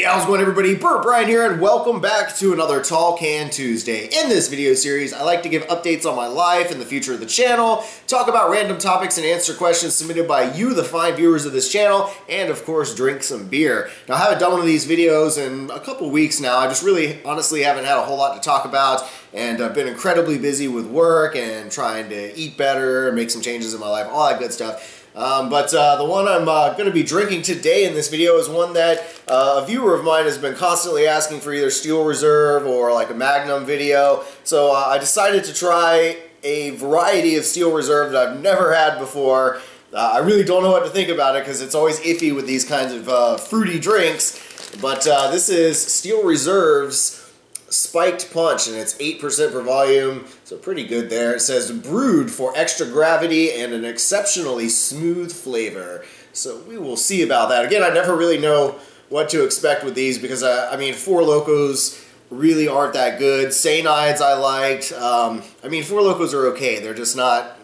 How's it going, everybody? BurntBrian here, and welcome back to another Tall Can Tuesday. In this video series, I like to give updates on my life and the future of the channel, talk about random topics and answer questions submitted by you, the fine viewers of this channel, and of course, drink some beer. Now, I haven't done one of these videos in a couple weeks now. I just really, honestly, haven't had a whole lot to talk about, and I've been incredibly busy with work and trying to eat better and make some changes in my life, all that good stuff. But the one I'm going to be drinking today in this video is one that a viewer of mine has been constantly asking for, either Steel Reserve or like a Magnum video. So I decided to try a variety of Steel Reserve that I've never had before. I really don't know what to think about it because it's always iffy with these kinds of fruity drinks. But this is Steel Reserve's Spiked Punch, and it's 8% per volume, so pretty good there. It says brewed for extra gravity and an exceptionally smooth flavor. So we will see about that. Again, I never really know what to expect with these because I mean, Four Locos really aren't that good. Sainides I liked. I mean, Four Locos are okay. They're just not.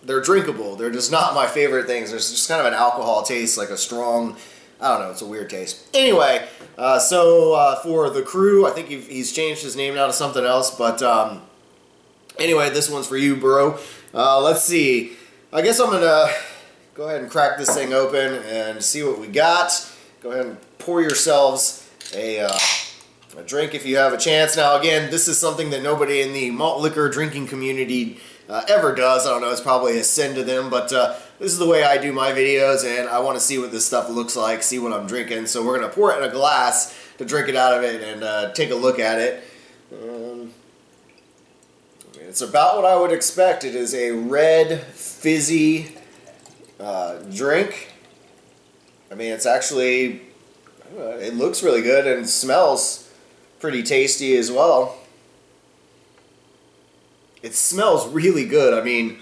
They're drinkable. They're just not my favorite things. There's just kind of an alcohol taste, like a strong. I don't know, it's a weird taste. Anyway, for the crew, I think he's changed his name now to something else, but anyway, this one's for you, bro. Let's see. I guess I'm gonna go ahead and crack this thing open and see what we got. Go ahead and pour yourselves a drink if you have a chance. Now, again, this is something that nobody in the malt liquor drinking community ever does. I don't know, it's probably a sin to them, but this is the way I do my videos, and I want to see what this stuff looks like, see what I'm drinking. So we're going to pour it in a glass to drink it out of it and take a look at it. It's about what I would expect. It is a red, fizzy drink. I mean, it's actually, it looks really good and smells pretty tasty as well. It smells really good. I mean,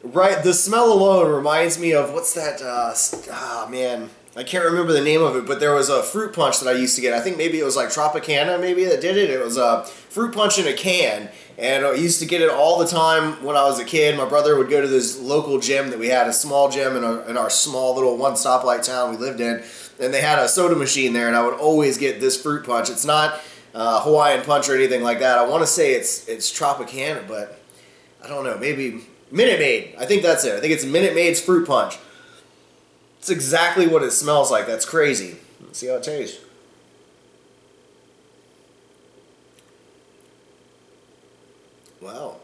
right, the smell alone reminds me of, what's that, man, I can't remember the name of it, but there was a fruit punch that I used to get. I think maybe it was like Tropicana maybe that did it. It was a fruit punch in a can, and I used to get it all the time when I was a kid. My brother would go to this local gym that we had, a small gym in our small little one stoplight town we lived in, and they had a soda machine there, and I would always get this fruit punch. It's not Hawaiian Punch or anything like that. I want to say it's Tropicana, but I don't know, maybe Minute Maid. I think that's it. I think it's Minute Maid's Fruit Punch. It's exactly what it smells like. That's crazy. Let's see how it tastes. Wow.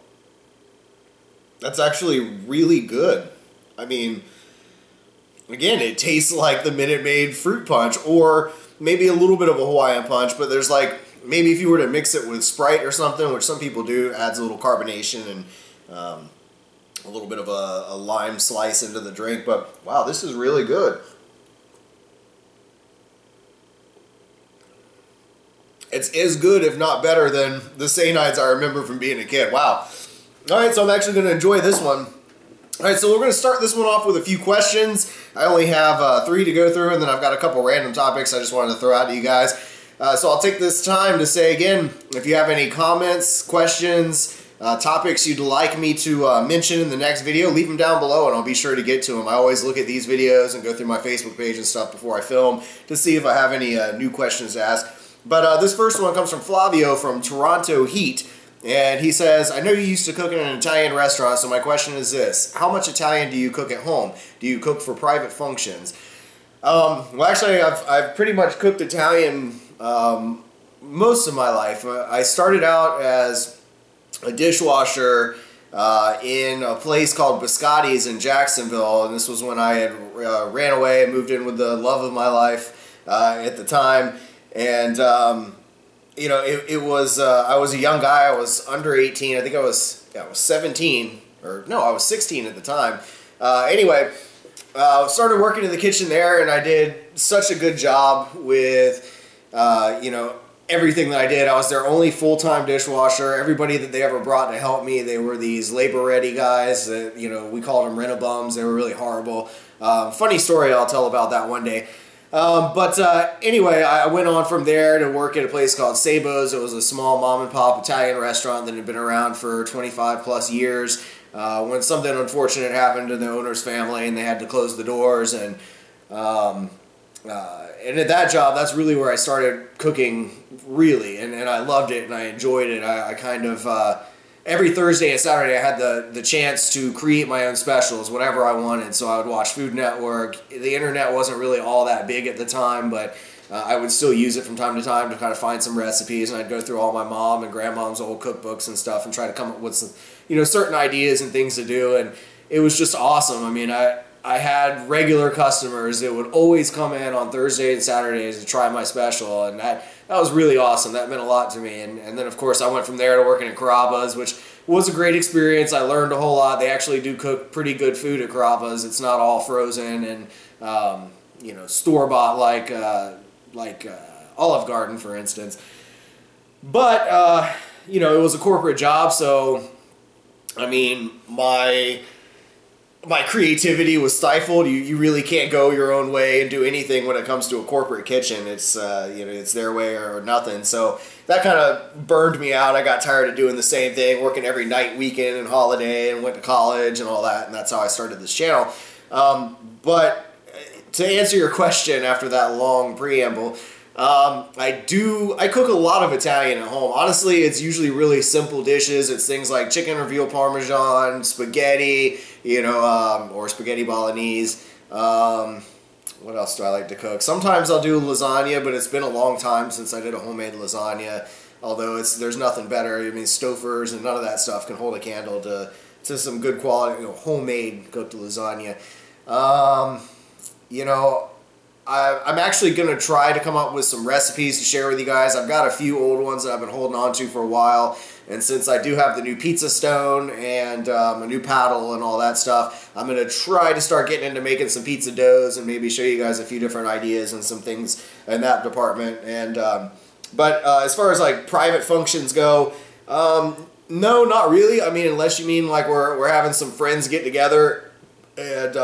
That's actually really good. I mean, again, it tastes like the Minute Maid Fruit Punch, or maybe a little bit of a Hawaiian Punch, but there's like, maybe if you were to mix it with Sprite or something, which some people do, adds a little carbonation and a little bit of a lime slice into the drink. But wow, this is really good. It's as good, if not better, than the Sainides I remember from being a kid. Wow. Alright, so I'm actually going to enjoy this one. Alright, so we're going to start this one off with a few questions. I only have 3 to go through, and then I've got a couple random topics I just wanted to throw out to you guys. So I'll take this time to say again, if you have any comments, questions, topics you'd like me to mention in the next video, leave them down below and I'll be sure to get to them. I always look at these videos and go through my Facebook page and stuff before I film to see if I have any new questions to ask. But this first one comes from Flavio from Toronto Heat. And he says, I know you used to cook in an Italian restaurant, so my question is this. How much Italian do you cook at home? Do you cook for private functions? Well, actually, I've pretty much cooked Italian most of my life. I started out as a dishwasher in a place called Biscotti's in Jacksonville, and this was when I had ran away and moved in with the love of my life at the time. And you know, it was I was a young guy. I was under 18. I think I was 17, or no, I was 16 at the time. Anyway, started working in the kitchen there, and I did such a good job with you know, everything that I did. I was their only full-time dishwasher. Everybody that they ever brought to help me, they were these labor-ready guys that, you know, we called them rent-a-bums. They were really horrible. Funny story, I'll tell about that one day. Anyway, I went on from there to work at a place called Sabo's. It was a small mom-and-pop Italian restaurant that had been around for 25-plus years. When something unfortunate happened to the owner's family and they had to close the doors, and and at that job, that's really where I started cooking, really, and I loved it, and I enjoyed it. I kind of, every Thursday and Saturday, I had the chance to create my own specials, whatever I wanted, so I would watch Food Network. The internet wasn't really all that big at the time, but I would still use it from time to time to kind of find some recipes, and I'd go through all my mom and grandmom's old cookbooks and stuff and try to come up with some, certain ideas and things to do, and it was just awesome. I mean, I had regular customers that would always come in on Thursdays and Saturdays to try my special, and that was really awesome. That meant a lot to me. And then, of course, I went from there to working at Carrabba's, which was a great experience. I learned a whole lot. They actually do cook pretty good food at Carrabba's. It's not all frozen and, store-bought like Olive Garden, for instance. But, it was a corporate job, so, I mean, my creativity was stifled. You really can't go your own way and do anything when it comes to a corporate kitchen. It's it's their way or nothing. So that kind of burned me out. I got tired of doing the same thing, working every night, weekend, and holiday, and went to college and all that. And that's how I started this channel. But to answer your question after that long preamble, I cook a lot of Italian at home. Honestly, it's usually really simple dishes. It's things like chicken or veal parmesan, spaghetti, or spaghetti bolognese. What else do I like to cook? Sometimes I'll do lasagna, but it's been a long time since I did a homemade lasagna. Although there's nothing better. I mean, Stouffer's and none of that stuff can hold a candle to some good quality, homemade cooked lasagna. I'm actually going to try to come up with some recipes to share with you guys. I've got a few old ones that I've been holding on to for a while, and since I do have the new pizza stone and a new paddle and all that stuff, I'm going to try to start getting into making some pizza doughs and maybe show you guys a few different ideas and some things in that department. And but as far as like private functions go, no, not really. I mean, unless you mean like we're having some friends get together and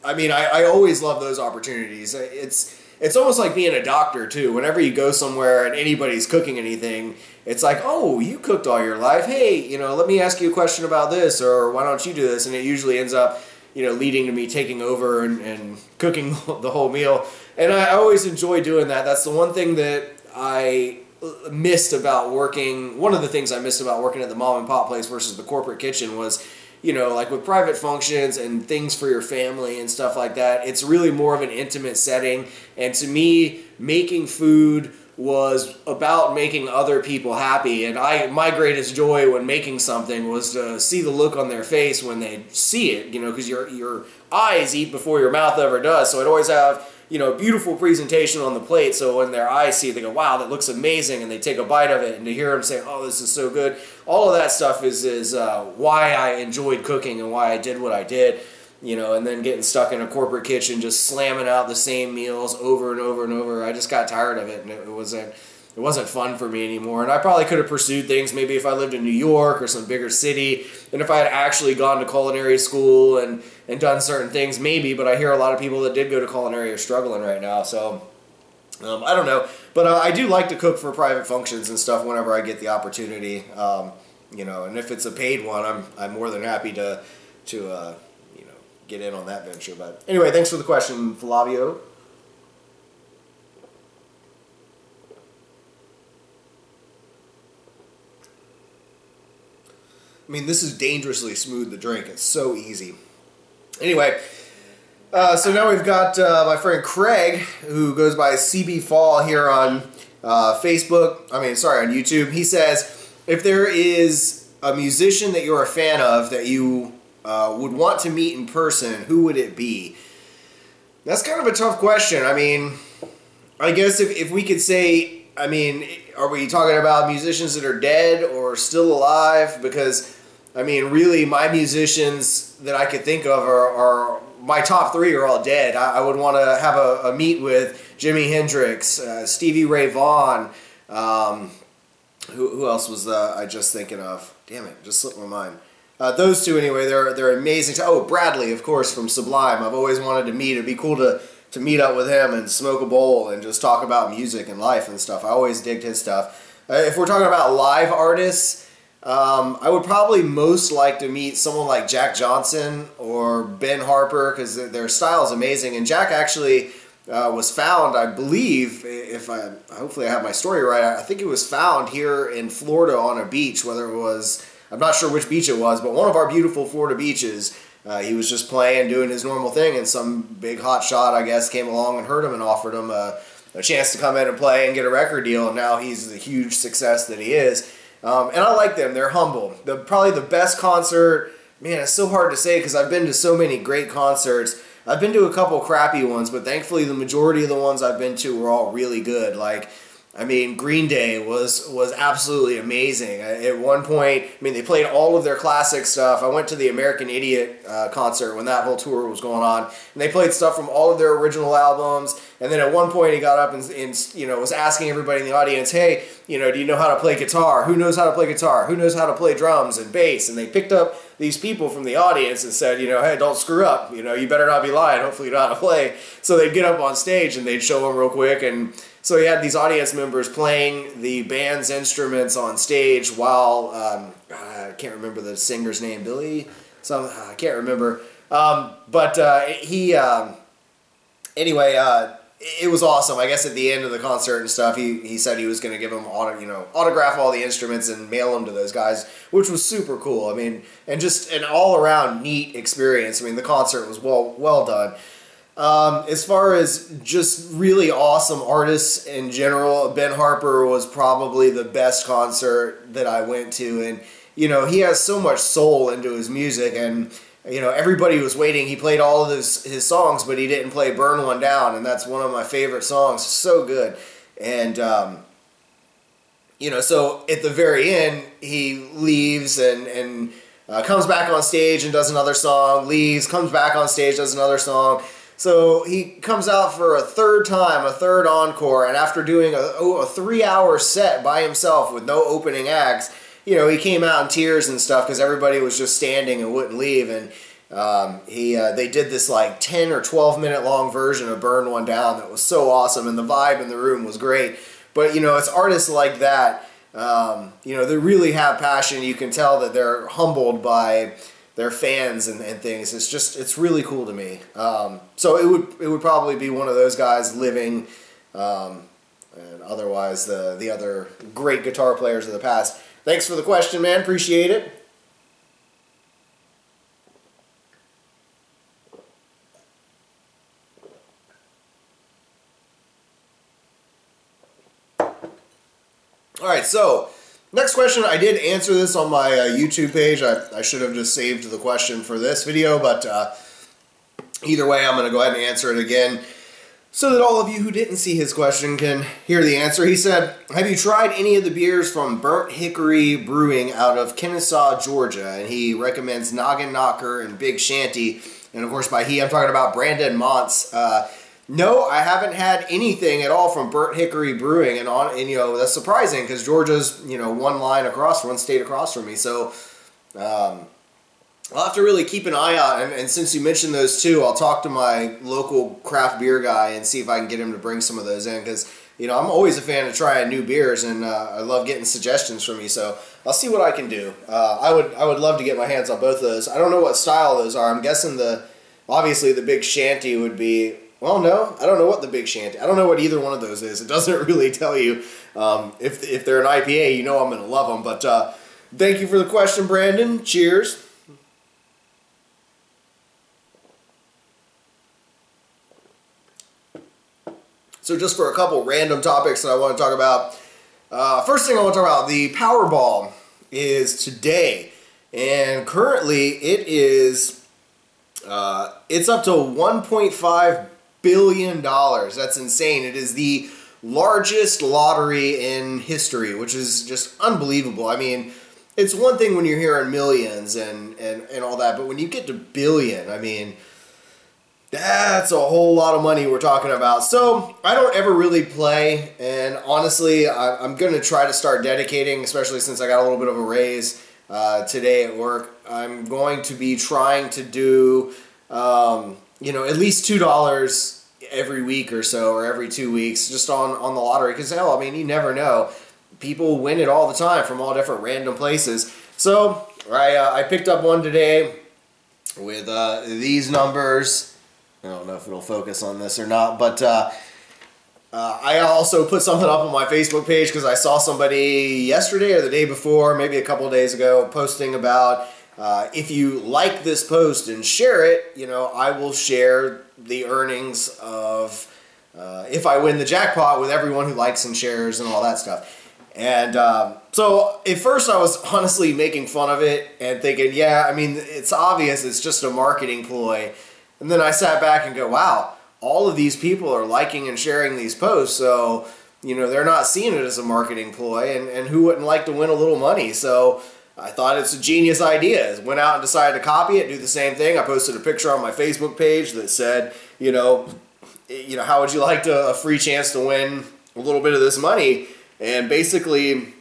I mean, I always love those opportunities. It's almost like being a doctor, too. Whenever you go somewhere and anybody's cooking anything, it's like, oh, you cooked all your life. Hey, let me ask you a question about this, or why don't you do this? And it usually ends up, leading to me taking over and cooking the whole meal. And I always enjoy doing that. That's the one thing that I missed about working. One of the things I missed about working at the mom and pop place versus the corporate kitchen was, like with private functions and things for your family and stuff like that, it's really more of an intimate setting. And to me, making food was about making other people happy. And my greatest joy when making something was to see the look on their face when they see it, because your eyes eat before your mouth ever does. So I'd always have, a beautiful presentation on the plate, so when their eyes see it, they go, wow, that looks amazing, and they take a bite of it, and to hear them say, oh, this is so good. All of that stuff is why I enjoyed cooking and why I did what I did, and then getting stuck in a corporate kitchen, just slamming out the same meals over and over and over. I just got tired of it, and it wasn't fun for me anymore. And I probably could have pursued things maybe if I lived in New York or some bigger city, and if I had actually gone to culinary school and done certain things, maybe. But I hear a lot of people that did go to culinary are struggling right now, so I don't know. But I do like to cook for private functions and stuff whenever I get the opportunity, and if it's a paid one, I'm more than happy to get in on that venture. But anyway, thanks for the question, Flavio. I mean, this is dangerously smooth to drink. It's so easy. Anyway, so now we've got my friend Craig, who goes by CB Fall here on Facebook. On YouTube. He says, if there is a musician that you're a fan of that you would want to meet in person, who would it be? That's kind of a tough question. I mean, I guess if we could say, I mean, are we talking about musicians that are dead or still alive? Because, I mean, really, my musicians that I could think of are my top three are all dead. I would want to have a meet with Jimi Hendrix, Stevie Ray Vaughan. Who else was I just thinking of? Damn it, just slipped my mind. Those two, anyway, they're amazing. Oh, Bradley, of course, from Sublime. I've always wanted to meet. It'd be cool to meet up with him and smoke a bowl and just talk about music and life and stuff. I always digged his stuff. If we're talking about live artists, I would probably most like to meet someone like Jack Johnson or Ben Harper, because their style is amazing. And Jack actually was found, I believe, hopefully I have my story right, I think it was found here in Florida on a beach, whether it was, I'm not sure which beach it was, but one of our beautiful Florida beaches. He was just playing, doing his normal thing, and some big hot shot, I guess, came along and heard him and offered him a chance to come in and play and get a record deal, and now he's the huge success that he is. And I like them. They're humble. Probably the best concert, man, it's so hard to say because I've been to so many great concerts. I've been to a couple crappy ones, but thankfully the majority of the ones I've been to were all really good. Like, I mean, Green Day was absolutely amazing. At one point, I mean, they played all of their classic stuff. I went to the American Idiot concert when that whole tour was going on, and they played stuff from all of their original albums. And then at one point, he got up and was asking everybody in the audience, "Hey, do you know how to play guitar? Who knows how to play guitar? Who knows how to play drums and bass?" And they picked up these people from the audience and said, "Hey, don't screw up. You better not be lying. Hopefully, you know how to play." So they'd get up on stage and they'd show them real quick. And so he had these audience members playing the band's instruments on stage while, I can't remember the singer's name, Billy? I can't remember. Anyway, it was awesome. I guess at the end of the concert and stuff, he said he was going to give them, autograph all the instruments and mail them to those guys, which was super cool. I mean, and just an all-around neat experience. I mean, the concert was well done. As far as just really awesome artists in general, Ben Harper was probably the best concert that I went to, and he has so much soul into his music, and everybody was waiting. He played all of his songs, but he didn't play Burn One Down, and that's one of my favorite songs. So good. And so at the very end, he leaves and comes back on stage and does another song, leaves, comes back on stage, does another song. So he comes out for a third time, a third encore, and after doing a 3-hour set by himself with no opening acts, he came out in tears and stuff because everybody was just standing and wouldn't leave. And they did this like 10 or 12 minute long version of Burn One Down that was so awesome, and the vibe in the room was great. But it's artists like that, they really have passion. You can tell that they're humbled by their fans and things. It's really cool to me. So it would probably be one of those guys living, and otherwise the other great guitar players of the past. Thanks for the question, man. Appreciate it. All right, so next question. I did answer this on my YouTube page. I should have just saved the question for this video, but either way, I'm going to go ahead and answer it again so that all of you who didn't see his question can hear the answer. He said, "Have you tried any of the beers from Burnt Hickory Brewing out of Kennesaw, Georgia?" And he recommends Noggin Knocker and Big Shanty. And of course, by he, I'm talking about Brandon Montz. No, I haven't had anything at all from Burnt Hickory Brewing, and that's surprising because Georgia's one state across from me. So I'll have to really keep an eye out, and since you mentioned those two, I'll talk to my local craft beer guy and see if I can get him to bring some of those in, because I'm always a fan of trying new beers, and I love getting suggestions from you. So I'll see what I can do. I would love to get my hands on both of those. I don't know what style those are. I'm guessing obviously the Big Shanty would be. Well, no, I don't know what the Big Shanty. I don't know what either one of those is. It doesn't really tell you. If they're an IPA, I'm going to love them. But thank you for the question, Brandon. Cheers. So just for a couple random topics that I want to talk about. First thing I want to talk about, the Powerball is today. And currently it is, it's up to $1.5 billion. That's insane. It is the largest lottery in history, which is just unbelievable. I mean, it's one thing when you're hearing millions and all that, but when you get to billion, I mean, that's a whole lot of money we're talking about. So I don't ever really play, and honestly, I'm going to try to start dedicating, especially since I got a little bit of a raise today at work. I'm going to be trying to do at least $2 every week or so, or every 2 weeks, just on the lottery, because hell, I mean, you never know. people win it all the time from all different random places. So I picked up one today with these numbers. I don't know if it'll focus on this or not, but I also put something up on my Facebook page because I saw somebody yesterday or the day before, maybe a couple of days ago, posting about if you like this post and share it, you know, I will share the earnings of if I win the jackpot with everyone who likes and shares and all that stuff. And so at first I was honestly making fun of it and thinking, yeah, I mean, it's obvious it's just a marketing ploy. And then I sat back and go, wow, all of these people are liking and sharing these posts. So, you know, they're not seeing it as a marketing ploy, and who wouldn't like to win a little money? So I thought it's a genius idea. Went out and decided to copy it, do the same thing. I posted a picture on my Facebook page that said, you know, how would you like a free chance to win a little bit of this money? And basically,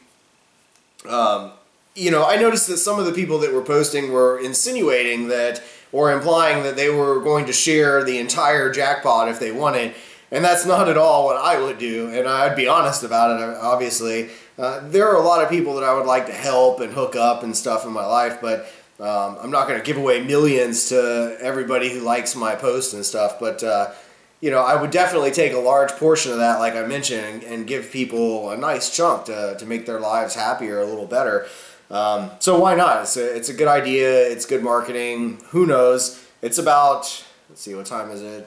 you know, I noticed that some of the people that were posting were insinuating that, or implying that they were going to share the entire jackpot if they won it. And that's not at all what I would do, and I'd be honest about it, obviously. There are a lot of people that I would like to help and hook up and stuff in my life, but I'm not going to give away millions to everybody who likes my posts and stuff. But, you know, I would definitely take a large portion of that, like I mentioned, and give people a nice chunk to make their lives happier, a little better. So why not? It's a good idea. It's good marketing. Who knows? It's about, let's see, what time is it?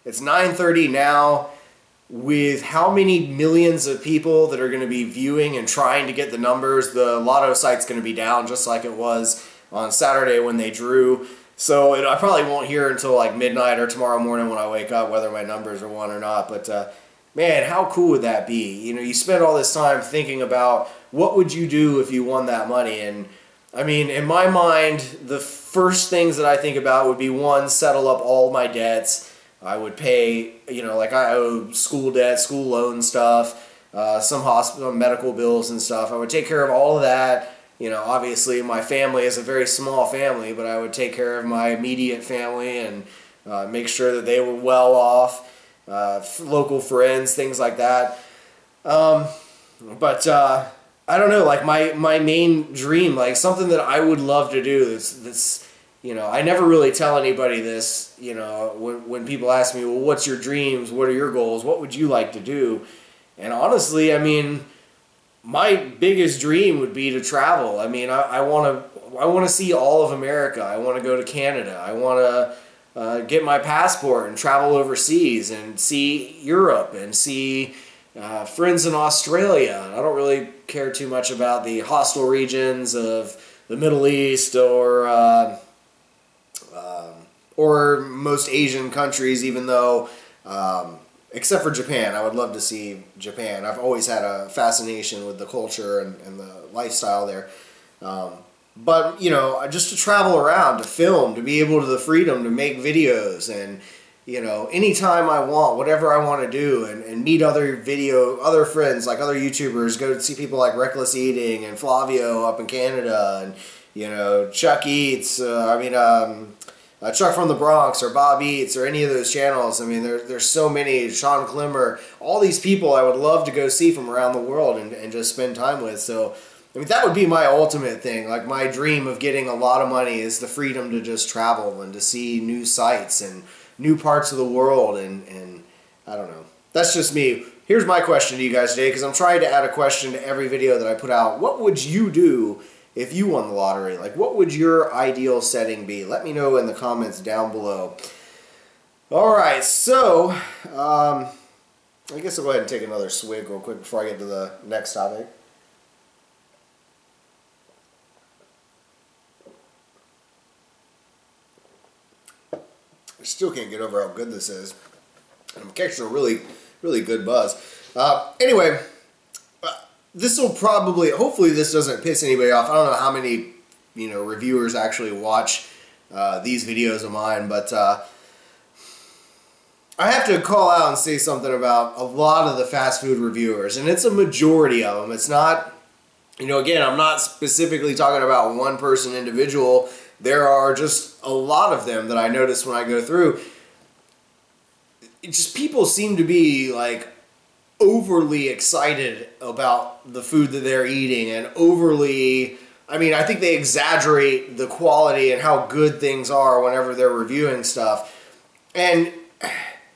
It's 9:30 now. With how many millions of people that are going to be viewing and trying to get the numbers, the lotto site's going to be down just like it was on Saturday when they drew. So I probably won't hear until like midnight or tomorrow morning when I wake up whether my numbers are won or not. But man, how cool would that be? You know, you spend all this time thinking about what would you do if you won that money. And I mean, in my mind, the first things that I think about would be, one, settle up all my debts. I would pay, you know, like I owe school debt, school loan stuff, some hospital medical bills and stuff. I would take care of all of that. You know, obviously my family is a very small family, but I would take care of my immediate family and make sure that they were well off, local friends, things like that. But I don't know, like my main dream, like something that I would love to do that's you know, I never really tell anybody this, you know, when people ask me, well, what's your dreams? What are your goals? What would you like to do? And honestly, I mean, my biggest dream would be to travel. I mean, I want to see all of America. I want to go to Canada. I want to get my passport and travel overseas and see Europe and see friends in Australia. I don't really care too much about the hostile regions of the Middle East or most Asian countries, even though, except for Japan, I would love to see Japan. I've always had a fascination with the culture and the lifestyle there. But, you know, just to travel around, to film, to be able to the freedom to make videos and, you know, anytime I want, whatever I want to do, and meet other friends, like other YouTubers, go to see people like Reckless Eating and Flavio up in Canada, and, you know, Chuck Eats, Chuck from the Bronx or Bob Eats or any of those channels. I mean, there's so many, Sean Klimmer, all these people I would love to go see from around the world and just spend time with. So, I mean, that would be my ultimate thing. Like, my dream of getting a lot of money is the freedom to just travel and to see new sights and new parts of the world, and I don't know. That's just me. Here's my question to you guys today, because I'm trying to add a question to every video that I put out. What would you do if you won the lottery? Like, what would your ideal setting be? Let me know in the comments down below. Alright, so, I guess I'll go ahead and take another swig real quick before I get to the next topic. I still can't get over how good this is. I'm catching a really, really good buzz. Anyway, this will probably, hopefully this doesn't piss anybody off. I don't know how many, you know, reviewers actually watch these videos of mine, but I have to call out and say something about a lot of the fast food reviewers, and it's a majority of them. It's not, you know, again, I'm not specifically talking about one person individual. There are just a lot of them that I notice when I go through. It just, people seem to be like overly excited about the food that they're eating and overly, I mean, I think they exaggerate the quality and how good things are whenever they're reviewing stuff. And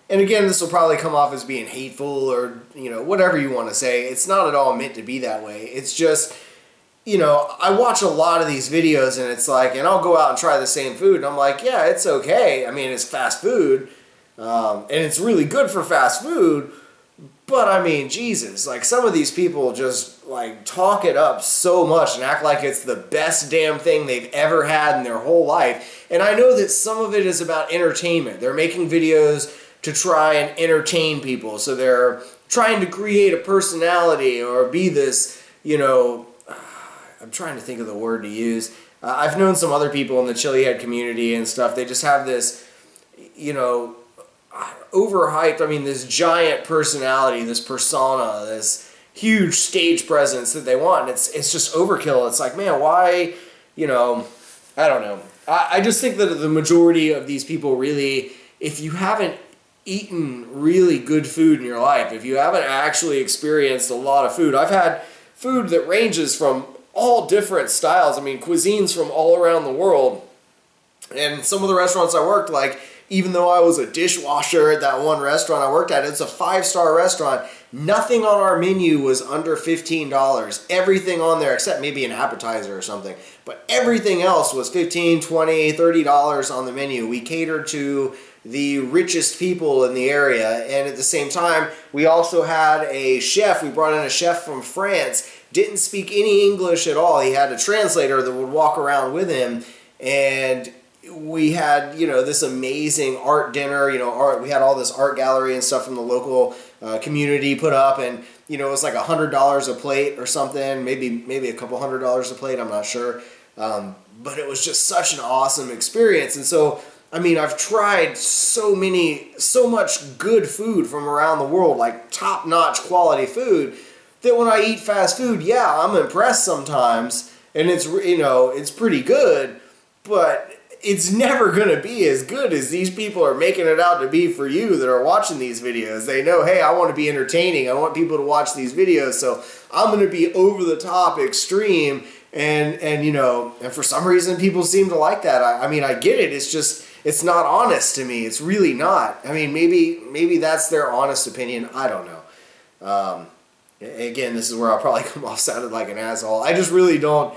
again, this will probably come off as being hateful or, you know, whatever you want to say. It's not at all meant to be that way. It's just, you know, I watch a lot of these videos and it's like, and I'll go out and try the same food and I'm like, yeah, it's okay. I mean, it's fast food and it's really good for fast food. But I mean, Jesus, like some of these people just like talk it up so much and act like it's the best damn thing they've ever had in their whole life. And I know that some of it is about entertainment. They're making videos to try and entertain people. So they're trying to create a personality or be this, you know, I'm trying to think of the word to use. I've known some other people in the chili head community and stuff. They just have this, you know, overhyped, I mean, this giant personality, this persona, this huge stage presence that they want. And it's just overkill. It's like, man, why, you know, I don't know. I just think that the majority of these people really, if you haven't eaten really good food in your life, if you haven't actually experienced a lot of food, I've had food that ranges from all different styles. I mean, cuisines from all around the world. And some of the restaurants I worked, like, even though I was a dishwasher at that one restaurant I worked at, it's a 5-star restaurant, nothing on our menu was under $15. Everything on there, except maybe an appetizer or something, but everything else was $15, $20, $30 on the menu. We catered to the richest people in the area, and at the same time, we also had a chef. We brought in a chef from France, didn't speak any English at all. He had a translator that would walk around with him, and we had, you know, this amazing art dinner, you know, we had all this art gallery and stuff from the local community put up, and, you know, it was like $100 a plate or something, maybe a couple $100 a plate, I'm not sure, but it was just such an awesome experience. And so, I mean, I've tried so much good food from around the world, like top-notch quality food, that when I eat fast food, yeah, I'm impressed sometimes, and it's, you know, it's pretty good, but it's never going to be as good as these people are making it out to be for you that are watching these videos. They know, hey, I want to be entertaining. I want people to watch these videos, so I'm going to be over the top extreme, and you know, and for some reason people seem to like that. I mean, I get it. It's just, it's not honest to me. It's really not. I mean, maybe that's their honest opinion. I don't know. Again, this is where I'll probably come off sounding like an asshole. I just really don't.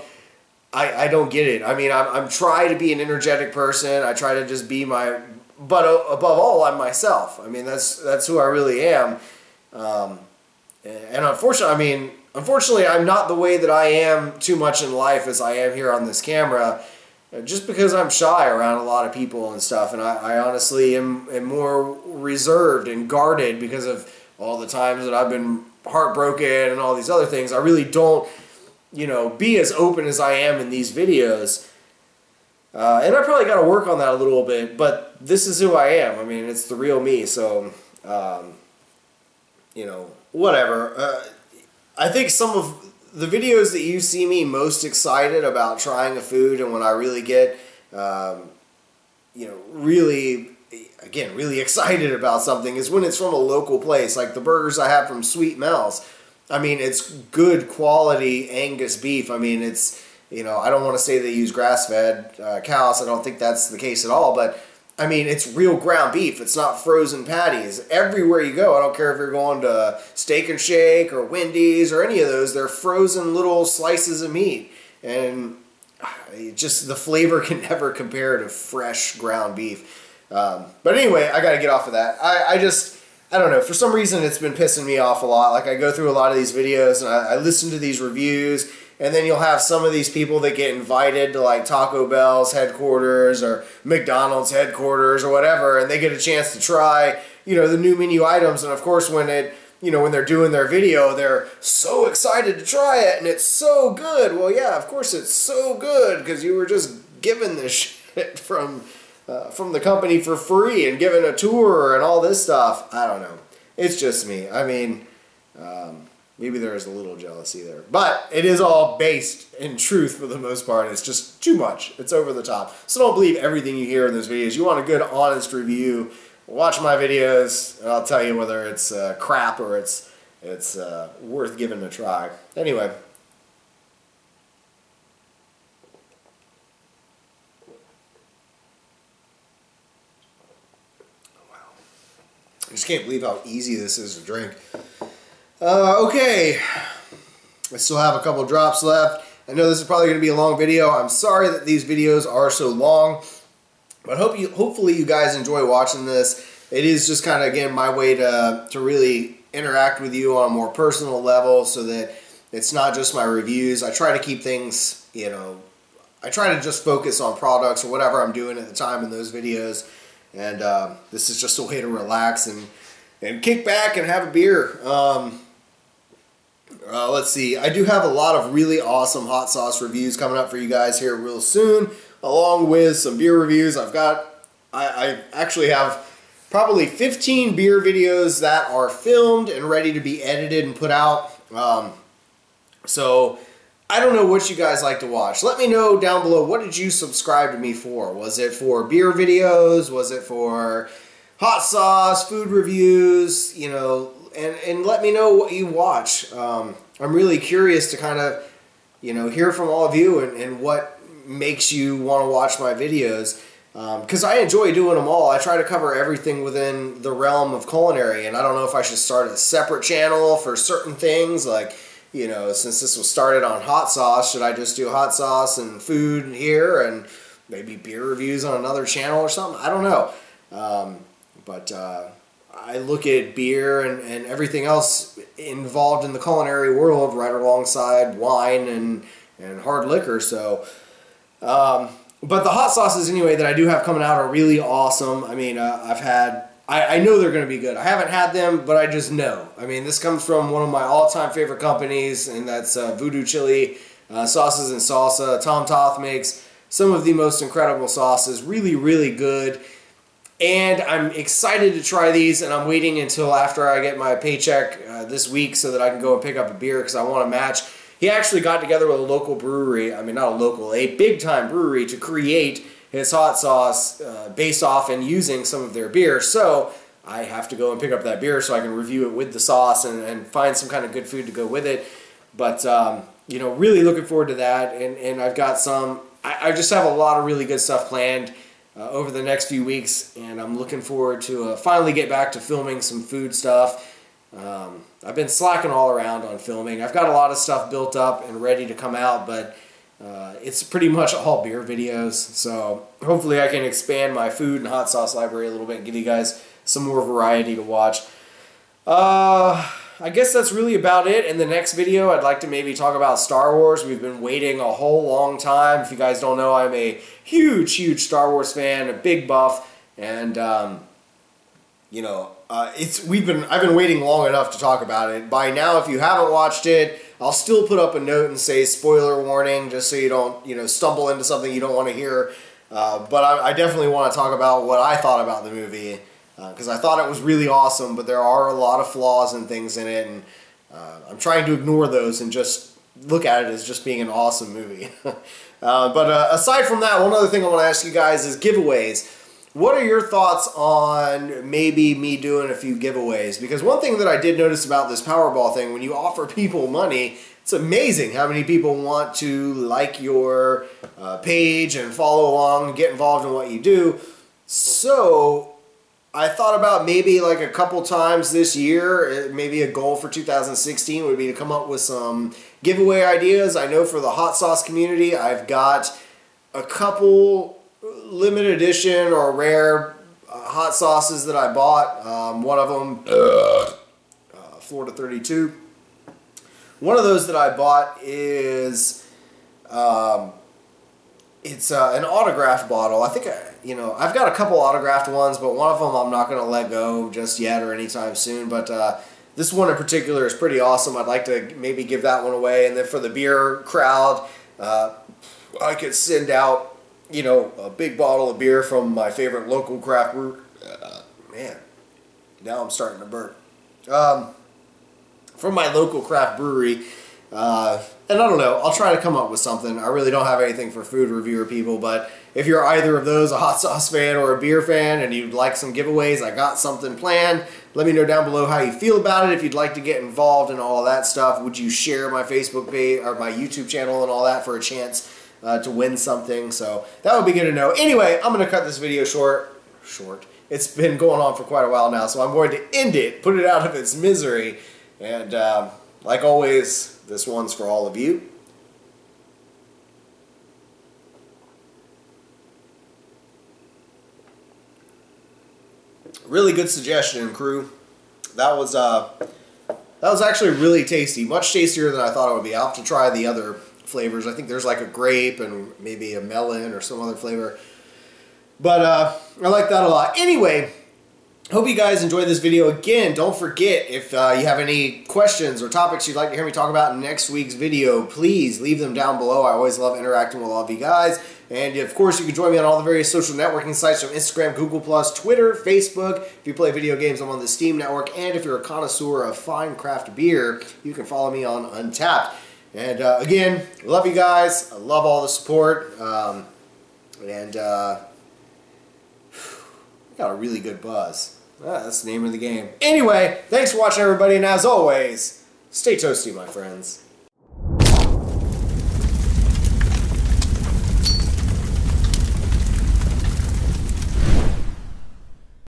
I don't get it. I mean, I'm trying to be an energetic person. I try to just be my, but above all, I'm myself. I mean, that's who I really am. And unfortunately, I'm not the way that I am too much in life as I am here on this camera, just because I'm shy around a lot of people and stuff. And I honestly am more reserved and guarded because of all the times that I've been heartbroken and all these other things. I really don't, you know, be as open as I am in these videos. And I probably got to work on that a little bit, but this is who I am. I mean, it's the real me, so, you know, whatever. I think some of the videos that you see me most excited about trying a food, and when I really get, you know, really excited about something, is when it's from a local place, like the burgers I have from Sweet Mel's. I mean, it's good quality Angus beef. I mean, it's, you know, I don't want to say they use grass-fed cows. I don't think that's the case at all. But, I mean, it's real ground beef. It's not frozen patties. Everywhere you go, I don't care if you're going to Steak and Shake or Wendy's or any of those, they're frozen little slices of meat. And just the flavor can never compare to fresh ground beef. But anyway, I got to get off of that. I don't know, for some reason it's been pissing me off a lot. Like, I go through a lot of these videos and I listen to these reviews, and then you'll have some of these people that get invited to like Taco Bell's headquarters or McDonald's headquarters or whatever, and they get a chance to try, you know, the new menu items. And of course, when they're doing their video, they're so excited to try it and it's so good. Well, yeah, of course it's so good because you were just given this shit from the company for free and given a tour and all this stuff. I don't know. It's just me. I mean, maybe there is a little jealousy there. But it is all based in truth for the most part. It's just too much. It's over the top. So don't believe everything you hear in those videos. You want a good, honest review, watch my videos, and I'll tell you whether it's crap or it's it's worth giving a try. Anyway. I just can't believe how easy this is to drink. Okay, I still have a couple drops left. I know this is probably going to be a long video. I'm sorry that these videos are so long, but hopefully you guys enjoy watching this. It is just kind of, again, my way to really interact with you on a more personal level so that it's not just my reviews. I try to keep things, you know, I try to just focus on products or whatever I'm doing at the time in those videos. And this is just a way to relax and kick back and have a beer. Let's see. I do have a lot of really awesome hot sauce reviews coming up for you guys here real soon, along with some beer reviews. I actually have probably 15 beer videos that are filmed and ready to be edited and put out. So I don't know what you guys like to watch. Let me know down below, what did you subscribe to me for? Was it for beer videos? Was it for hot sauce, food reviews? You know, and let me know what you watch. I'm really curious to kind of, you know, hear from all of you and what makes you want to watch my videos. Because I enjoy doing them all. I try to cover everything within the realm of culinary, and I don't know if I should start a separate channel for certain things, like, you know, since this was started on hot sauce, should I just do hot sauce and food here and maybe beer reviews on another channel or something? I don't know. But I look at beer and everything else involved in the culinary world right alongside wine and hard liquor. So, but the hot sauces anyway that I do have coming out are really awesome. I mean, I know they're going to be good. I haven't had them, but I just know. I mean, this comes from one of my all-time favorite companies, and that's Voodoo Chili Sauces and Salsa. Tom Toth makes some of the most incredible sauces. Really, really good. And I'm excited to try these, and I'm waiting until after I get my paycheck this week so that I can go and pick up a beer because I want to match. He actually got together with a local brewery, I mean, not a local, a big-time brewery to create his hot sauce based off and using some of their beer. So I have to go and pick up that beer so I can review it with the sauce and find some kind of good food to go with it. But, you know, really looking forward to that. And I've got some, I just have a lot of really good stuff planned over the next few weeks. And I'm looking forward to finally get back to filming some food stuff. I've been slacking all around on filming. I've got a lot of stuff built up and ready to come out, but it's pretty much all beer videos, so hopefully I can expand my food and hot sauce library a little bit and give you guys some more variety to watch. I guess that's really about it. In the next video, I'd like to maybe talk about Star Wars. We've been waiting a whole long time. If you guys don't know, I'm a huge, huge Star Wars fan, a big buff, and you know, I've been waiting long enough to talk about it. By now, if you haven't watched it, I'll still put up a note and say spoiler warning, just so you don't, you know, stumble into something you don't want to hear. But I definitely want to talk about what I thought about the movie, because I thought it was really awesome, but there are a lot of flaws and things in it, and I'm trying to ignore those and just look at it as just being an awesome movie. But aside from that, one other thing I want to ask you guys is giveaways. What are your thoughts on maybe me doing a few giveaways? Because one thing that I did notice about this Powerball thing, when you offer people money, it's amazing how many people want to like your page and follow along and get involved in what you do. So I thought about maybe like a couple times this year, maybe a goal for 2016 would be to come up with some giveaway ideas. I know for the hot sauce community, I've got a couple limited edition or rare hot sauces that I bought. One of them, Florida 32. One of those that I bought is, it's an autographed bottle. I think, you know, I've got a couple autographed ones, but one of them I'm not going to let go just yet or anytime soon. But this one in particular is pretty awesome. I'd like to maybe give that one away. And then for the beer crowd, I could send out, you know, a big bottle of beer from my favorite local craft brewery. Man, now I'm starting to burp. From my local craft brewery. And I don't know, I'll try to come up with something. I really don't have anything for food reviewer people, but if you're either of those, a hot sauce fan or a beer fan, and you'd like some giveaways, I got something planned. Let me know down below how you feel about it. If you'd like to get involved in all of that stuff, would you share my Facebook page or my YouTube channel and all that for a chance to win something? So that would be good to know. Anyway, I'm going to cut this video short. It's been going on for quite a while now, so I'm going to end it, put it out of its misery, and like always, this one's for all of you. Really good suggestion, crew. That was actually really tasty. Much tastier than I thought it would be. I'll have to try the other flavors. I think there's like a grape and maybe a melon or some other flavor. But I like that a lot. Anyway, hope you guys enjoyed this video. Again, don't forget, if you have any questions or topics you'd like to hear me talk about in next week's video, please leave them down below. I always love interacting with all of you guys. And of course, you can join me on all the various social networking sites from Instagram, Google+, Twitter, Facebook. If you play video games, I'm on the Steam network. And if you're a connoisseur of fine craft beer, you can follow me on Untapped. And again, love you guys. I love all the support. I got a really good buzz. That's the name of the game. Anyway, thanks for watching, everybody, and as always, stay toasty, my friends.